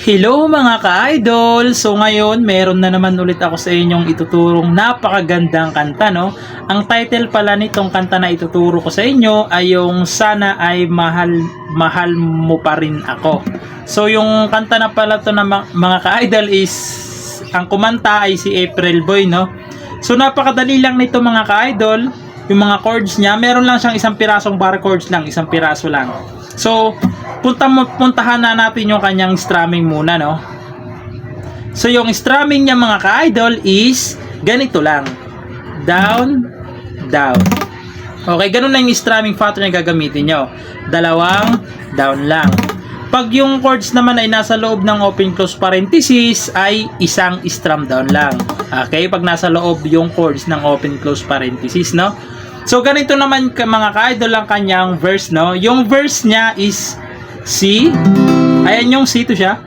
Hello mga ka-idol! So ngayon, meron na naman ulit ako sa inyong ituturong napakagandang kanta, no? Ang title pala nitong kanta na ituturo ko sa inyo ay yung Sana ay mahal mo pa rin ako. So yung kanta na pala to na mga ka-idol is, ang kumanta ay si April Boy, no? So napakadali lang nito mga ka-idol. Yung mga chords niya, meron lang siyang isang pirasong bar chords lang, isang piraso lang. So, puntahan na natin yung kanyang strumming muna, no? So, yung strumming niya mga ka-idol is ganito lang. Down, down. Okay, ganun lang yung strumming pattern na gagamitin nyo. Dalawang down lang. Pag yung chords naman ay nasa loob ng open close parenthesis, ay isang strum down lang. Okay, pag nasa loob yung chords ng open close parenthesis, no? So, ganito naman mga ka-idol ang kanyang verse, no? Yung verse niya is C. Ayan yung C to siya.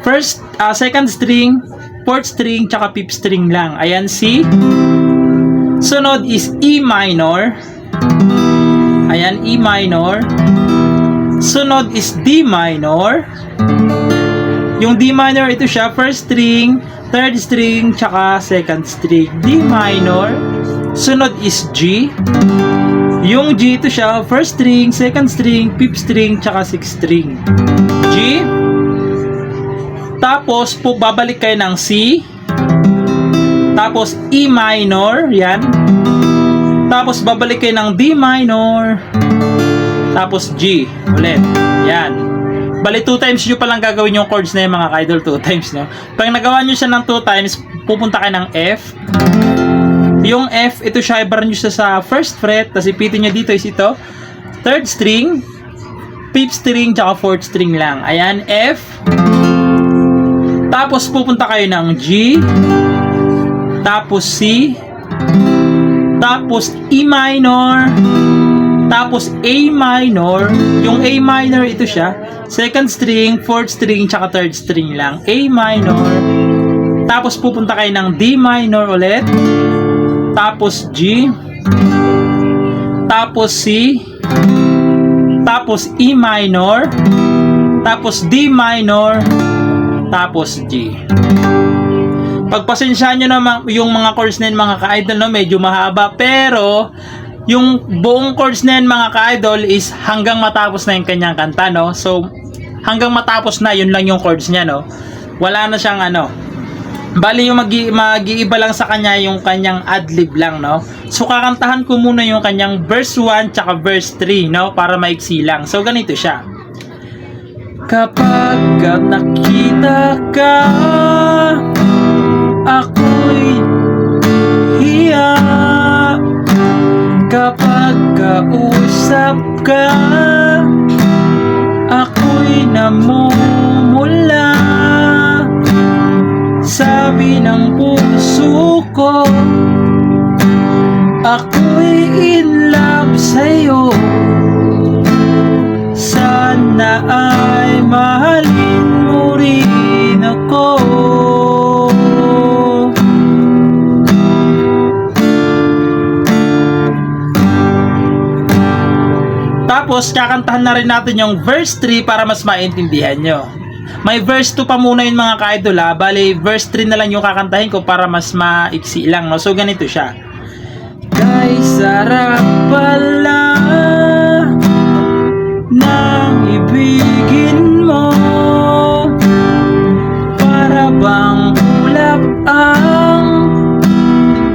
First, second string, fourth string, tsaka fifth string lang. Ayan, C. Sunod is E minor. Ayan, E minor. Sunod is D minor. Yung D minor, ito siya, first string, third string, tsaka second string. D minor. Sunod is G. Yung G, ito siya, first string, second string, fifth string, tsaka sixth string. G. Tapos, babalik kayo ng C. Tapos, E minor. Yan. Tapos, babalik kayo ng D minor. Tapos, G. Ulit. Yan. Bali, 2 times nyo palang gagawin yung chords na yung mga ka-idol. 2 times, no? Pag nagawa nyo siya ng 2 times, pupunta kayo ng F. Yung F, ito siya, i-bar nyo siya sa first fret, tapos ipitin nyo dito is ito, third string, fifth string, tsaka fourth string lang. Ayan, F. Tapos pupunta kayo ng G, tapos C, tapos E minor, tapos A minor. Yung A minor, ito siya, second string, fourth string, tsaka third string lang. A minor. Tapos pupunta kayo ng D minor ulit, tapos G, tapos C, tapos E minor, tapos D minor, tapos G. Pagpasensyaan nyo naman yung mga chords na yun mga ka-idol, no? Medyo mahaba, pero yung buong chords na yun mga ka-idol is hanggang matapos na yung kanyang kanta, no? So, hanggang matapos na, yun lang yung chords niya, no? Wala na siyang bali yung mag-iiba lang sa kanya yung kanyang adlib lang, no? So, kakantahan ko muna yung kanyang verse 1 tsaka verse 3, no? Para maiksi lang. So, ganito siya. Kapag nakita ka, ako'y hiya. Kapag kausap ka, ako'y namumula. Sabi ng puso ko, ako'y in love sa'yo. Sana ay mahalin mo rin ako. Tapos, kakantahan na rin natin yung verse 3 para mas maintindihan nyo. May verse 2 pa muna yung mga ka-idol, ha. Bali, verse 3 na lang yung kakantahin ko para mas maiksi lang, no? So, ganito siya. Kay sarap pala nang ibigin mo, para bang ulap ang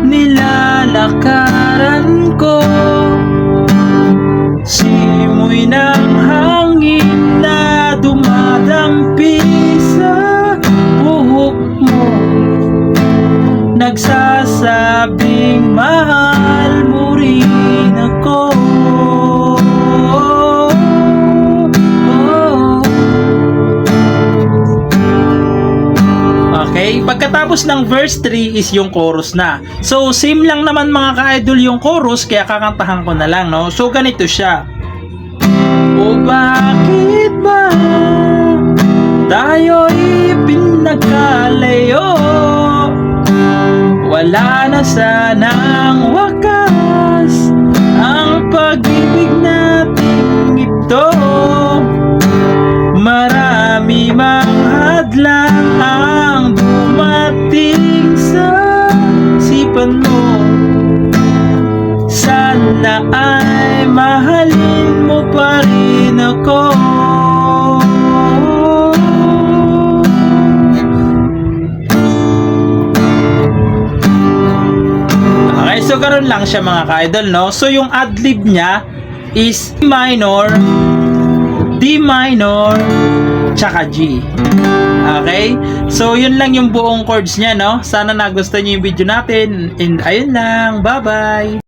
nilalakaran ko. Simoy ng hangin na dumadampi sa buhok mo, nagsasabing mahal mo rin ako. Okay, pagkatapos ng verse 3 is yung chorus na. So, same lang naman mga ka-idol yung chorus, kaya kakantahan ko na lang, no? So, ganito siya. O bakit ba tayo'y pinagkalayo? Wala na sanang wakas ang pag-ibig natin ito. Marami mang hadlang ay mahalin mo pa rin ako. Okay, so karon lang siya mga ka-idol, no? So yung adlib niya is D minor, tsaka G. Okay? So yun lang yung buong chords niya, no? Sana nagustuhan niyo yung video natin. And ayun lang. Bye-bye!